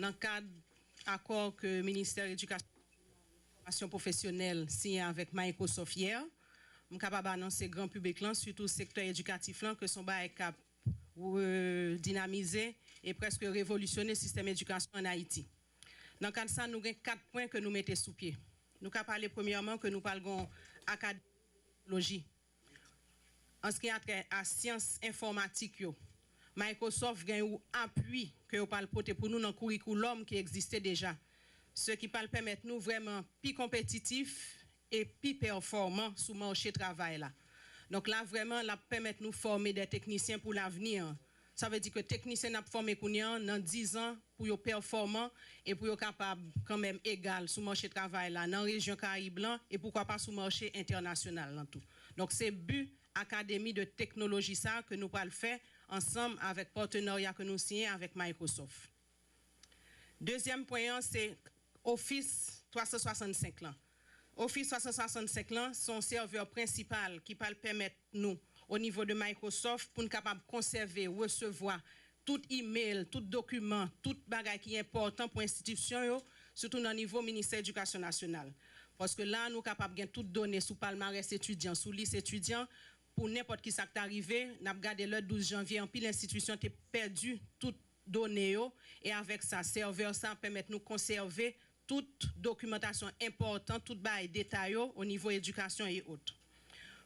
dans le cadre accord que le ministère de l'Éducation et de la formation professionnelle signé avec Microsoft hier, je suis capable d'annoncer grand public, là, surtout le secteur éducatif, là, que son bail est capable de dynamiser et presque révolutionner le système d'éducation en Haïti. Dans le cadre de ça, nous avons 4 points que nous mettons sous pied. Nous avons parlé premièrement que nous parlons d'académie. En ce qui a trait à sciences informatiques, Microsoft a un appui que vous parlez pour nous dans le curriculum qui existait déjà. Ce qui peut permettre nous vraiment plus compétitifs et plus performants sur le marché du travail. Là. Donc là, vraiment, là, permet nous former des techniciens pour l'avenir. Ça veut dire que les techniciens n'a formé dans 10 ans pour être performants et pour être capables quand même égal sur le marché du travail là, dans la région Caraïbe et pourquoi pas sur le marché international. Dans tout. Donc c'est but Académie de technologie ça que nous allons faire ensemble avec partenariat que nous signons avec Microsoft. Deuxième point, c'est Office 365 là. Office 365 là, son serveur principal qui peut permettre nous au niveau de Microsoft pour nous capable de conserver, recevoir tout email, tout document, tout bagage qui est important pour l'institution, surtout dans le niveau ministère de l'Éducation nationale. Parce que là, nous sommes capables de toutes données sous palmarès étudiant, sous liste étudiant, pour n'importe qui ça qui est arrivé. Nous avons regardé le 12 janvier, en pile l'institution a perdu toutes données et avec ça, serveur ça permet de nous conserver toute documentation importante, tout bail détaillé au niveau éducation et autres.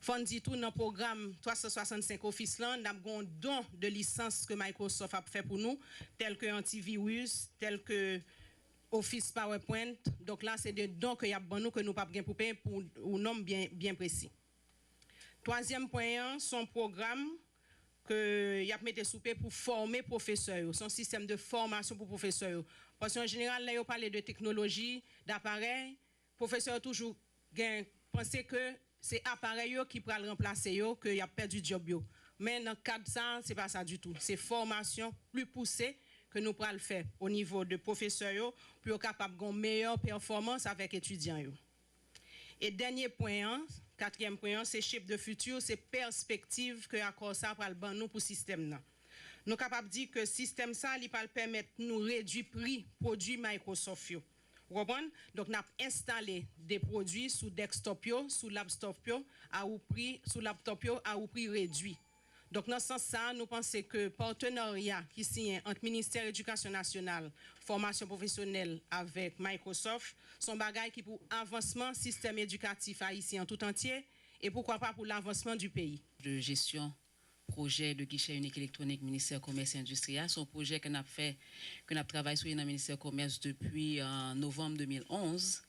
Faut dire tout dans le programme 365 Office là, nous avons un don de licence que Microsoft a fait pour nous, tel que antivirus, tel que Office PowerPoint. Donc là, c'est des dons que y a bon nous que nous pas bien pour payer pour un nombre bien précis. Troisième point, son programme que y a mis sous pied pour former professeurs, son système de formation pour professeurs. Parce qu'en général, là, on parle de technologie, d'appareils, professeurs toujours penser que c'est appareil qui pourra le remplacer, que y a perdu job yo. Mais dans le cadre de ça, c'est pas ça du tout. C'est formation plus poussée que nous pourrons le faire au niveau de professeurs pour être capable de meilleure performance avec étudiants yo. Et dernier point, quatrième point, c'est chip de futur, c'est perspective que accord ça pour le ban nous pour système là. Nous capables dire que système ça il va permettre nous réduire prix produits Microsoft yo. Vous comprenez? Donc, nous avons installé des produits sous desktop, sous laptop, à un prix, sous laptop, à un prix réduit. Donc, dans ce sens, ça, nous pensons que le partenariat qui signe entre le ministère de l'Éducation nationale, formation professionnelle avec Microsoft, sont bagailles qui pour avancement système éducatif haïtien tout entier et pourquoi pas pour l'avancement du pays. De gestion. Projet de guichet unique électronique ministère commerce et industrie, son projet que nous avons fait, que nous avons travaillé sur le ministère commerce depuis novembre 2011.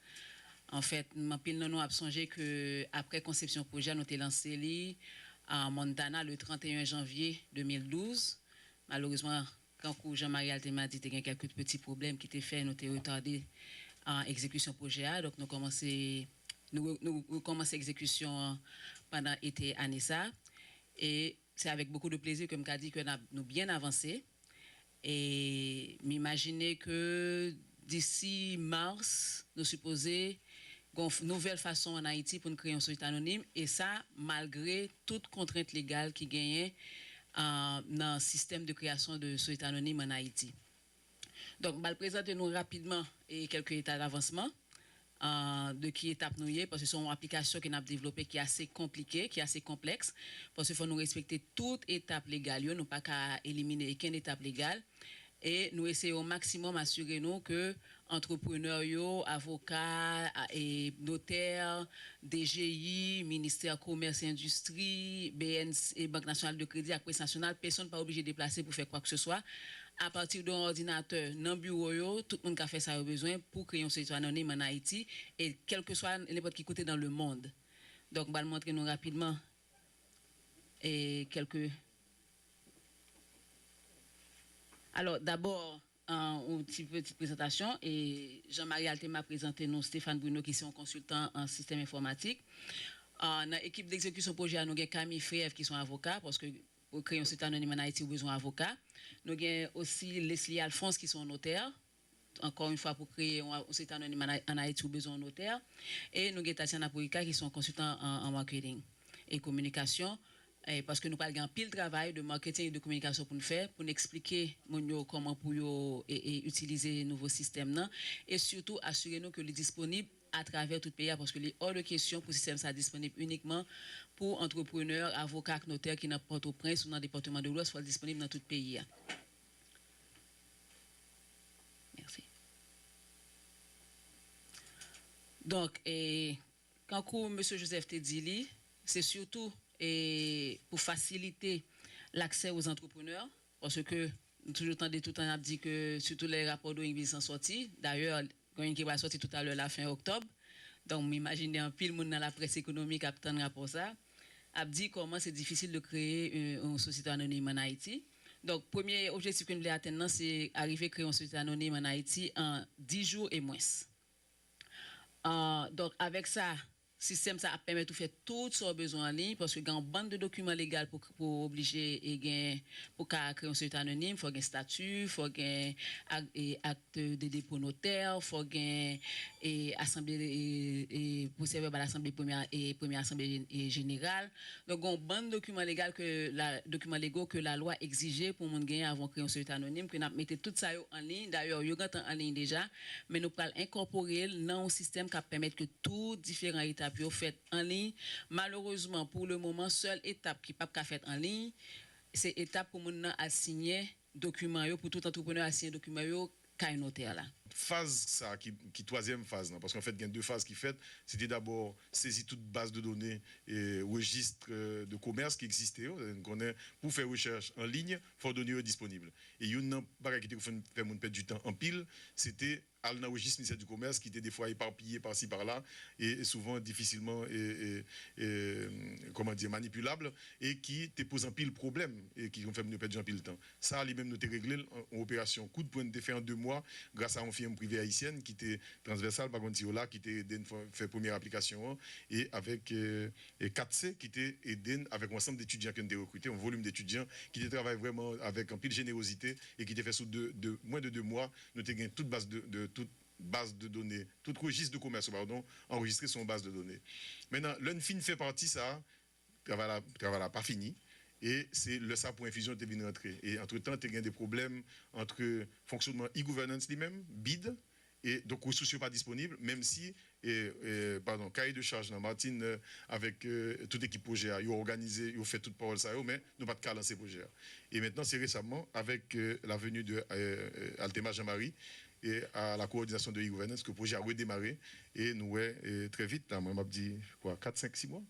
En fait, nous avons songé que après conception projet, nous avons lancé à Montana le 31 janvier 2012. Malheureusement, quand Jean-Marie Altema dit qu'il y a quelques petits problèmes qui étaient faits, nous avons retardé en exécution projet. Donc, nous commençons l'exécution pendant l'été année ça. Et c'est avec beaucoup de plaisir que je me dis que nous avons bien avancé. Et m'imaginer que d'ici mars, nous supposons une nouvelle façon en Haïti pour nous créer une société anonyme. Et ça, malgré toute contrainte légale qui gagne dans le système de création de société anonyme en Haïti. Donc, je vais présenter nous rapidement et quelques états d'avancement. De qui étape nous y est, parce que c'est une application que nous avons développée qui est assez compliquée, qui est assez complexe, parce qu'il faut nous respecter toute étape légale, nous pas qu'à éliminer aucune étape légale. Et nous essayons au maximum d'assurer nous que entrepreneurs, avocats et notaires, DGI, ministère commerce et industrie, BNC et Banque nationale de crédit, et Presse nationale, personne n'est pas obligé de déplacer pour faire quoi que ce soit. À partir d'un ordinateur, dans le bureau, tout le monde a fait ça a besoin pour créer un site anonyme en Haïti et quel que soit n'importe qui côté dans le monde. Donc, on va le montrer nous rapidement et quelques. Alors, d'abord, une petite présentation. Et Jean-Marie Altema a présenté nous Stéphane Bruno, qui est un consultant en système informatique. Dans l'équipe d'exécution projet, nous avons Camille Frève, qui sont avocats, parce que pour créer un site anonyme en Haïti, nous avons besoin d'avocats. Nous avons aussi Leslie Alphonse, qui sont notaires. Encore une fois, pour créer un site anonyme en Haïti, nous avons besoin de notaires. Et nous avons Tatiana Pourika, qui sont consultants en marketing et communication. parce que nous parlons un pile travail de marketing et de communication pour nous faire, pour nous expliquer comment pour utiliser nouveaux systèmes là, et surtout assurer nous que les disponible à travers tout le pays, parce que les hors de question pour le système ça disponible uniquement pour entrepreneurs, avocats, notaires qui n'ont pas Port-au-Prince ou dans le département de l'Ouest, soit disponible dans tout le pays. Merci. Donc, quand M. Joseph Tedili, c'est surtout pour faciliter l'accès aux entrepreneurs, parce que nous toujours entendu tout le temps dit que surtout les rapports de English sont sortis. D'ailleurs, qui va sortir tout à l'heure la fin octobre. Donc, m'imaginez un pile monde dans la presse économique à attendre rapport ça. A dit comment c'est difficile de créer une société anonyme en Haïti. Donc, premier objectif que nous voulons atteindre, c'est arriver à créer une société anonyme en Haïti en 10 jours et moins. Donc, avec ça, le système ça permet de faire tout ce qu'on a besoin en ligne parce qu'il y a une bande de documents légaux pour obliger et pour créer une société anonyme, il faut un statut, il faut un acte de dépôt notaire, il faut un assemblée pour servir à l'assemblée première assemblée générale. Donc, il y a une bande de documents légaux que la loi exigeait pour mon gain avant de créer une société anonyme, que nous mettons tout ça en ligne. D'ailleurs, il y a en ligne déjà, mais nous pouvons incorporer dans un système qui permet que tous différents états fait en ligne. Malheureusement, pour le moment, seule étape qui n'est pas faite en ligne, c'est l'étape pour nous à signer documents, pour tout entrepreneur à signer documents, qu'un notaire là. Phase ça qui troisième phase non? Parce qu'en fait il y a deux phases qui fait, c'était d'abord saisir toute base de données et registre de commerce qui existait pour faire recherche en ligne, il faut donner disponible. Et une barrière qui fait perdre du temps en pile, c'était dans le registre ministère du commerce qui était des fois éparpillé par-ci par-là et souvent difficilement comment dire manipulable et qui te pose un pile problème et qui ont fait nous perdre un pile temps. Ça lui-même nous a réglé en opération coup de poing de fait en 2 mois grâce à une firme privée haïtienne qui était transversale par contre là qui était fait première application et avec 4C qui était aidé avec un ensemble d'étudiants qui ont été recrutés, un volume d'étudiants qui travaillent vraiment avec un pile générosité et qui était fait sous moins de 2 mois, nous avons gagné toute base de données, tout registre de commerce, pardon, enregistré sur base de données. Maintenant, l'UNFIN fait partie ça, travail n'a pas fini. Et c'est le ça pour infusion qui est venu rentrer. Et entre-temps, tu as des problèmes entre fonctionnement e-governance lui-même, BID, et donc ressources pas disponibles, même si, cahier de charge, Martine, avec toute équipe projet, ils ont organisé, ils ont fait toute parole ça, mais nous pas de cas lancer projet. Et maintenant, c'est récemment, avec la venue de Altema Jean-Marie, et à la coordination de e-governance, que le projet a redémarré, et nous, très vite, moi, je dit, quoi, 4, 5, 6 mois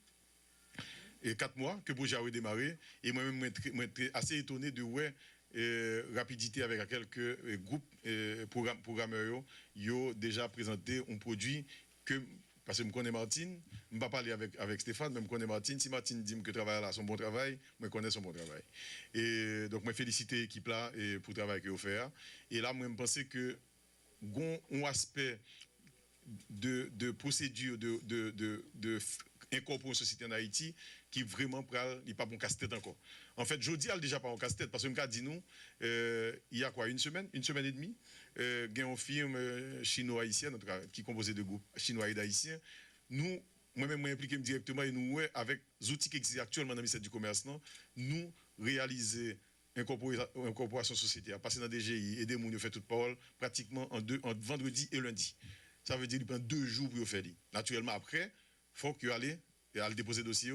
et 4 mois que le projet a redémarré. Et moi-même, je suis assez étonné de rapidité avec quelques groupes programmeurs qui ont déjà présenté un produit que, parce que je connais Martine, je ne vais pas parler avec Stéphane, mais je connais Martine. Si Martine dit que le travail là, son bon travail, je connais son bon travail. Et donc, je félicite l'équipe là pour le travail qu'elle a fait. Et là, je pense que un aspect de procédure de incorporer une société en Haïti qui vraiment n'est pas bon casse-tête encore. En fait, je dis déjà pas en casse-tête parce que je dit nous, il y a quoi, une semaine et demie, il y a une firme chino-haïtienne, en tout cas, qui est composée de groupes chinois et d'haïtiens. Nous, moi-même, je impliqué directement et nous, avec les outils qui existent actuellement dans le ministère du Commerce, nous réaliser incorporation société, à passer dans des DGI, aider les gens à faire toute parole pratiquement en vendredi et lundi. Ça veut dire qu'il prend 2 jours pour faire. Naturellement, après, il faut qu'il aille à déposer le dossier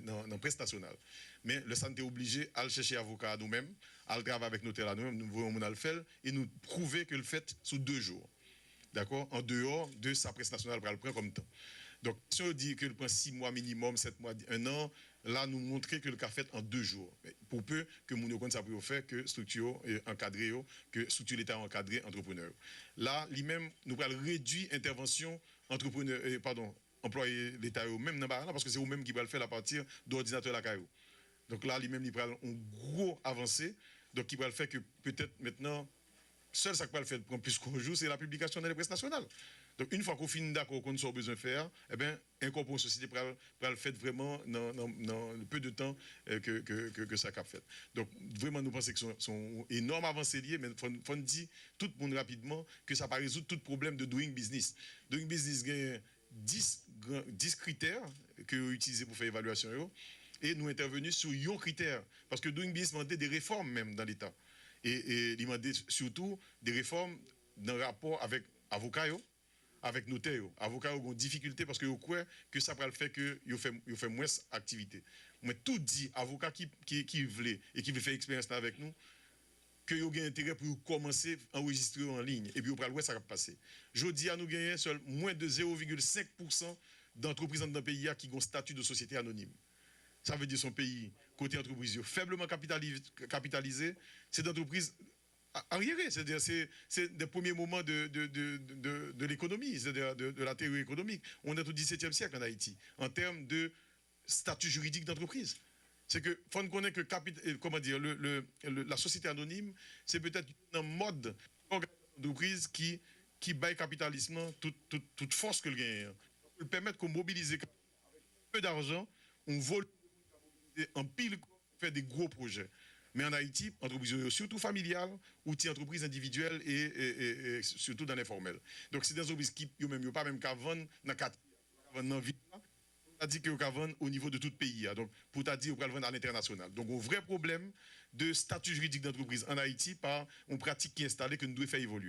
dans la presse nationale. Mais le centre est obligé à chercher avocat à nous-mêmes, à le travailler avec notaire à nous-mêmes, nous voyons le faire et nous prouver que le fait sous 2 jours. D'accord? En dehors de sa presse nationale, pour le prendre comme temps. Donc, si on dit que le prend 6 mois minimum, 7 mois, 1 an, là, nous montrer que le cas fait en 2 jours. Mais pour peu que nous ne ça peut faire que structure encadrée, que structure l'État encadré entrepreneur. Là, lui-même, nous allons réduire l'intervention employé l'État même dans là parce que c'est eux-mêmes qui vont le faire à partir d'ordinateur la CAIO. Donc là, lui-même, il prend une grosse avancée. Donc, il va le faire que peut-être maintenant, seul ça qui va le faire prendre plus qu'un jour, c'est la publication dans les presses nationales. Donc, une fois qu'on finit d'accord qu'on a besoin de faire, eh bien, incorporer une société pour le faire vraiment dans le peu de temps que ça a fait. Donc, vraiment, nous pensons que sont énormes avancées liées, mais il faut dire tout le monde rapidement que ça ne va pas résoudre tout problème de doing business. Doing business, il y a 10 critères que vous utilisez pour faire l'évaluation. Et nous intervenus sur un critère. Parce que Doing Business demandait des réformes même dans l'État. Et il demandait surtout des réformes dans le rapport avec avocats, avec notaires. Avocats ont des difficultés parce que vous croyez que ça va le faire que vous fait moins d'activité. Mais tout dit, avocat qui veut et qui veut faire expérience avec nous, que vous avez intérêt pour commencer à enregistrer en ligne. Et puis, vous allez voir ça va passer. Je dis à nous gagner moins de 0,5% d'entreprises dans le pays qui ont un statut de société anonyme. Ça veut dire son pays, côté entreprise, faiblement capitalisé, c'est d'entreprises arriérées. C'est-à-dire c'est des premiers moments de l'économie, c'est-à-dire de la théorie économique. On est au XVIIe siècle en Haïti, en termes de statut juridique d'entreprise. C'est que faut connaître que comment dire, la société anonyme, c'est peut-être un mode d'entreprise qui baille capitalisme toute force que le gagne. Pour permettre qu'on mobilise peu d'argent, on vole en pile, faire des gros projets. Mais en Haïti, entreprise surtout familiale, outils entreprises individuelles et surtout dans l'informel. Donc c'est des entreprises qui n'ont pas même qu'à vendre dans 4 ville. On a dit que vous vendre au niveau de tout le pays. Donc, pour t'a dit, vous pouvez vendre à l'international. Donc, un vrai problème de statut juridique d'entreprise en Haïti par une pratique qui est installée que nous devons faire évoluer.